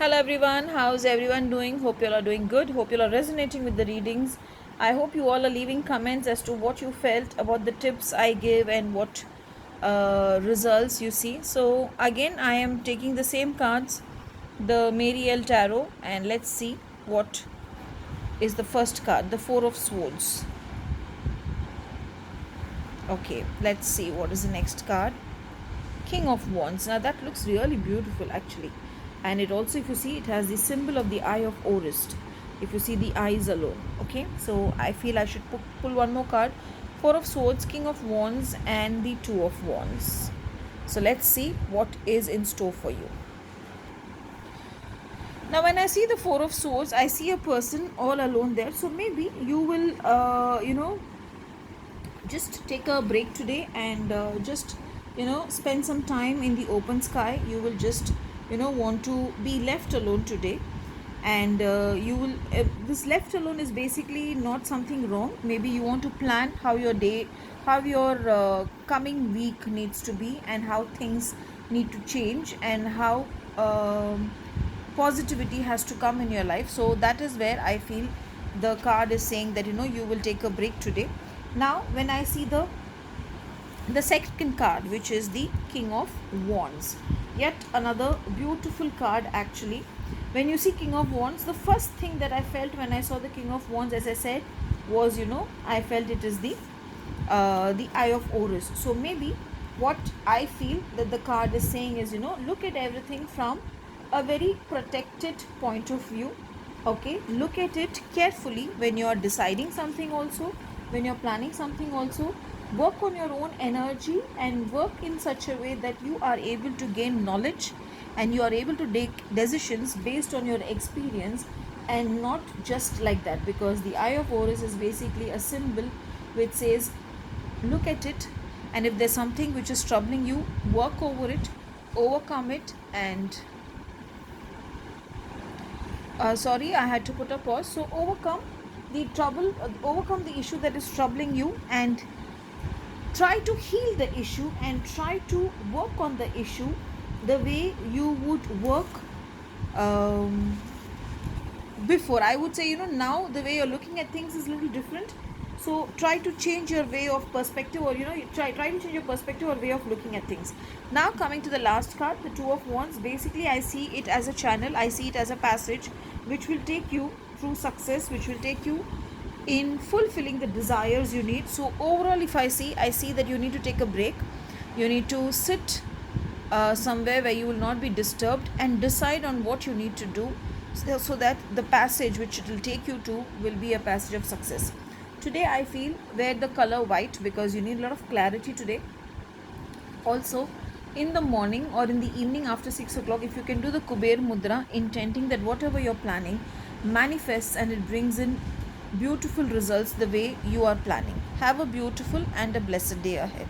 Hello everyone, how's everyone doing? Hope you all are doing good. Hope you all are resonating with the readings. I hope you all are leaving comments as to what you felt about the tips I gave and what results you see. So again, I am taking the same cards, the Mariel Tarot, and let's see what is the first card, the Four of Swords. Okay, let's see what is the next card. King of Wands. Now that looks really beautiful actually, and it also, if you see, it has the symbol of the Eye of Orist. If you see the eyes alone, okay, so I feel I should pull one more card. Four of Swords, King of Wands, and the Two of Wands. So let's see what is in store for you. Now when I see the Four of Swords, I see a person all alone there. So maybe you will just take a break today and just spend some time in the open sky. You will just want to be left alone today, and you will this left alone is basically not something wrong. Maybe you want to plan how your day, how your coming week needs to be, and how things need to change, and how positivity has to come in your life. So that is where I feel the card is saying that you will take a break today. Now when I see the second card, which is the King of Wands, yet another beautiful card actually. When you see King of Wands, the first thing that I felt when I saw the King of Wands, as I said, was I felt it is the Eye of Horus. So maybe what I feel that the card is saying is look at everything from a very protected point of view. Okay, look at it carefully when you are deciding something, also when you're planning something, also work on your own energy and work in such a way that you are able to gain knowledge and you are able to take decisions based on your experience, and not just like that, because the Eye of Horus is basically a symbol which says look at it, and if there's something which is troubling you, work over it, overcome it, and sorry, I had to put a pause. So overcome the trouble, overcome the issue that is troubling you, and try to heal the issue and try to work on the issue the way you would work before. I would say now the way you're looking at things is a little different. So try to change your way of perspective, or try to change your perspective or way of looking at things. Now coming to the last card, the Two of Wands. Basically I see it as a channel, I see it as a passage which will take you through success, which will take you in fulfilling the desires you need. So overall, if I see that you need to take a break. You need to sit somewhere where you will not be disturbed and decide on what you need to do, so that the passage which it will take you to will be a passage of success. Today I feel wear the color white because you need a lot of clarity today. Also in the morning or in the evening after 6 o'clock, if you can do the Kuber Mudra, intending that whatever you're planning manifests and it brings in beautiful results the way you are planning. Have a beautiful and a blessed day ahead.